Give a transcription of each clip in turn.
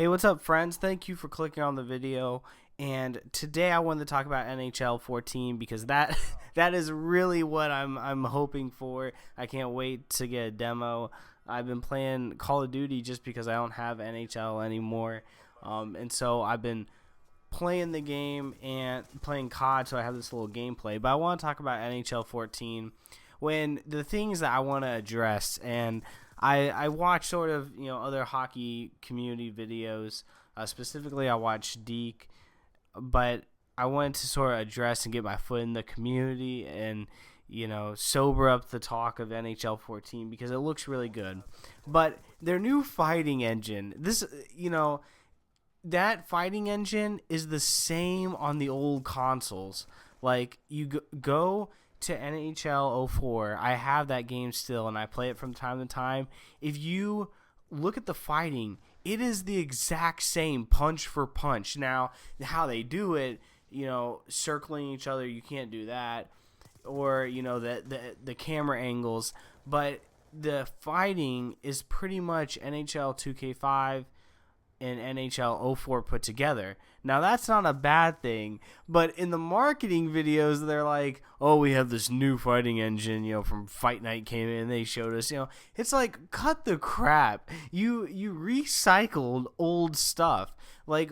Hey, what's up, friends? Thank you for clicking on the video. And today I wanted to talk about NHL 14 because that that is really what I'm hoping for. I can't wait to get a demo. I've been playing Call of Duty just because I don't have NHL anymore, and so I've been playing the game and playing COD. So I have this little gameplay. But I want to talk about NHL 14 when the things that I want to address and I watch sort of other hockey community videos. Specifically, I watch Deke, but I wanted to sort of address and get my foot in the community and sober up the talk of NHL 14 because it looks really good. But their new fighting engine, that fighting engine is the same on the old consoles. Like you go to NHL 04, I have that game still and I play it from time to time. If you look at the fighting, it is the exact same punch for punch. Now, how they do it, circling each other, you can't do that, or the camera angles, but the fighting is pretty much NHL 2K5 and NHL 04 put together. Now, that's not a bad thing, but in the marketing videos, they're like, oh, we have this new fighting engine, from Fight Night came in and they showed us, it's like, cut the crap. You recycled old stuff. Like,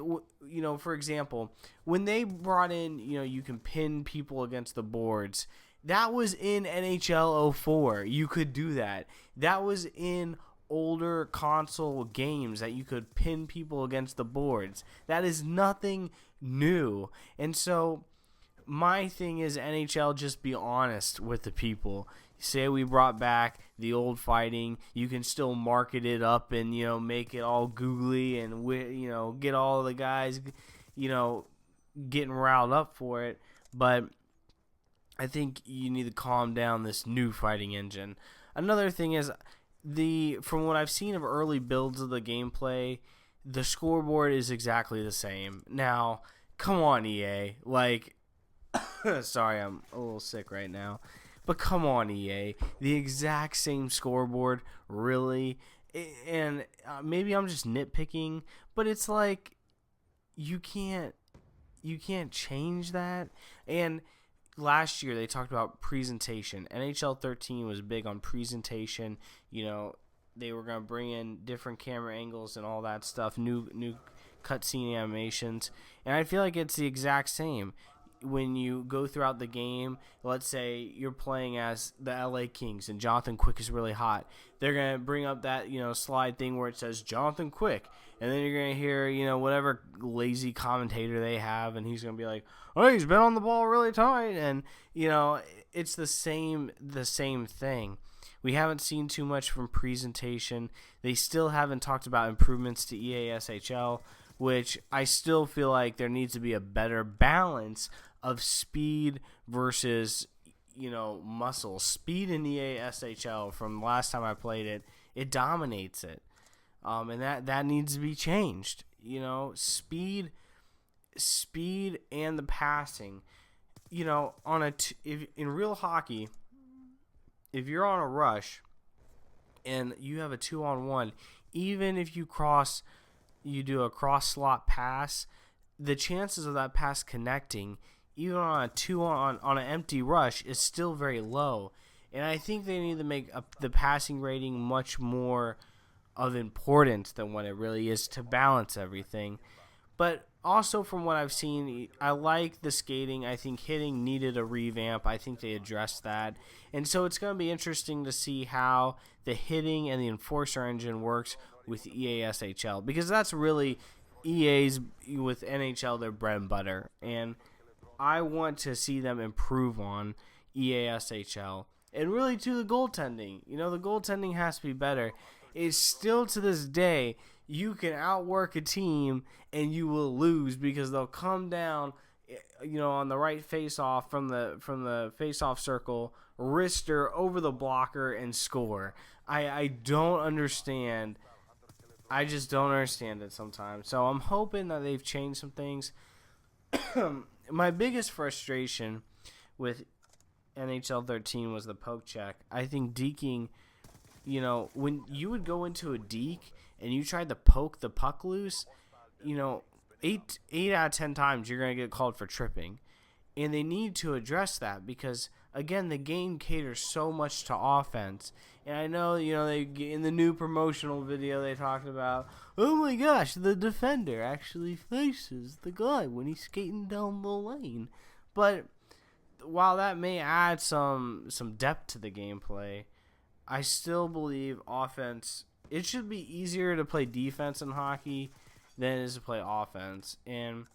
for example, when they brought in, you can pin people against the boards, that was in NHL 04. You could do that. That was in older console games that you could pin people against the boards. That is nothing new. And so my thing is, NHL, just be honest with the people. Say we brought back the old fighting, you can still market it up and make it all googly and get all the guys getting riled up for it. But I think you need to calm down this new fighting engine. Another thing is, from what I've seen of early builds of the gameplay, the scoreboard is exactly the same. Now, come on, EA. Like, sorry, I'm a little sick right now. But come on, EA. The exact same scoreboard, really? And maybe I'm just nitpicking, but it's like, you can't change that. And last year they talked about presentation. NHL 13 was big on presentation. They were going to bring in different camera angles and all that stuff, new cutscene animations, and I feel like it's the exact same. When you go throughout the game, let's say you're playing as the LA Kings and Jonathan Quick is really hot. They're going to bring up that, slide thing where it says Jonathan Quick. And then you're going to hear, whatever lazy commentator they have. And he's going to be like, oh, he's been on the ball really tight. And, it's the same thing. We haven't seen too much from presentation. They still haven't talked about improvements to EASHL, which I still feel like there needs to be a better balance of speed versus, muscle. Speed in EASHL, from last time I played it, it dominates it. And that needs to be changed. Speed and the passing. If in real hockey, if you're on a rush and you have a 2-on-1, even if you do a cross slot pass, the chances of that pass connecting, even on an empty rush, is still very low. And I think they need to make the passing rating much more of importance than what it really is to balance everything. But also, from what I've seen, I like the skating. I think hitting needed a revamp. I think they addressed that. And so it's going to be interesting to see how the hitting and the Enforcer engine works with EASHL, because that's really EA's with NHL, their bread and butter. And I want to see them improve on EASHL. And really, to the goaltending. The goaltending has to be better. It's still, to this day, you can outwork a team and you will lose because they'll come down, on the right face-off from the face-off circle, wrister over the blocker and score. I don't understand. I just don't understand it sometimes. So I'm hoping that they've changed some things. My biggest frustration with NHL 13 was the poke check. I think deking, when you would go into a deke and you tried to poke the puck loose, you know, 8 out of 10 times you're going to get called for tripping. And they need to address that because, again, the game caters so much to offense. And I know, they in the new promotional video they talked about, oh my gosh, the defender actually faces the guy when he's skating down the lane. But while that may add some depth to the gameplay, I still believe offense, it should be easier to play defense in hockey than it is to play offense. And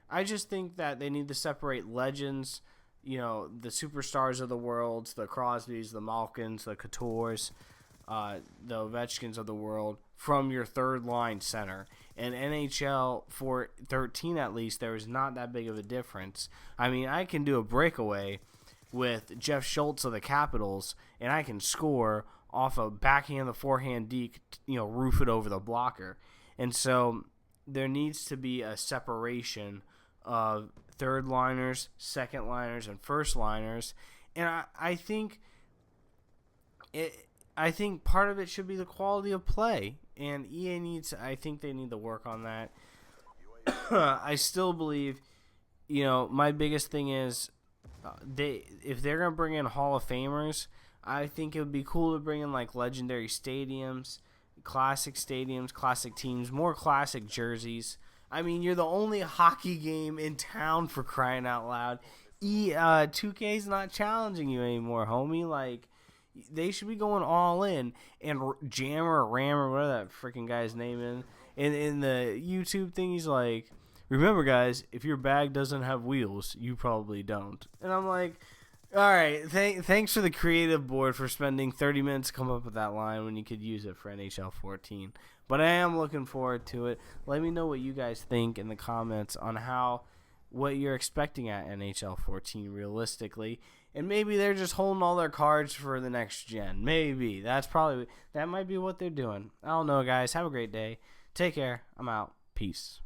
I just think that they need to separate legends, the superstars of the world, the Crosbys, the Malkins, the Coutures, the Ovechkins of the world, from your third line center. And NHL for 13 at least, there is not that big of a difference. I mean, I can do a breakaway with Jeff Schultz of the Capitals, and I can score off a backhand, the forehand deke, roof it over the blocker. And so there needs to be a separation of third liners, second liners, and first liners, and I think part of it should be the quality of play, and I think they need to work on that. I still believe, my biggest thing is if they're gonna bring in Hall of Famers, I think it would be cool to bring in like legendary stadiums, classic teams, more classic jerseys. I mean, you're the only hockey game in town, for crying out loud. 2K's not challenging you anymore, homie. Like, they should be going all in. And Jammer or Rammer, whatever that freaking guy's name is, in the YouTube thing, he's like, remember, guys, if your bag doesn't have wheels, you probably don't. And I'm like, all right, thanks for the creative board for spending 30 minutes to come up with that line when you could use it for NHL 14. But I am looking forward to it. Let me know what you guys think in the comments on what you're expecting at NHL 14 realistically. And maybe they're just holding all their cards for the next gen. Maybe. That might be what they're doing. I don't know, guys. Have a great day. Take care. I'm out. Peace.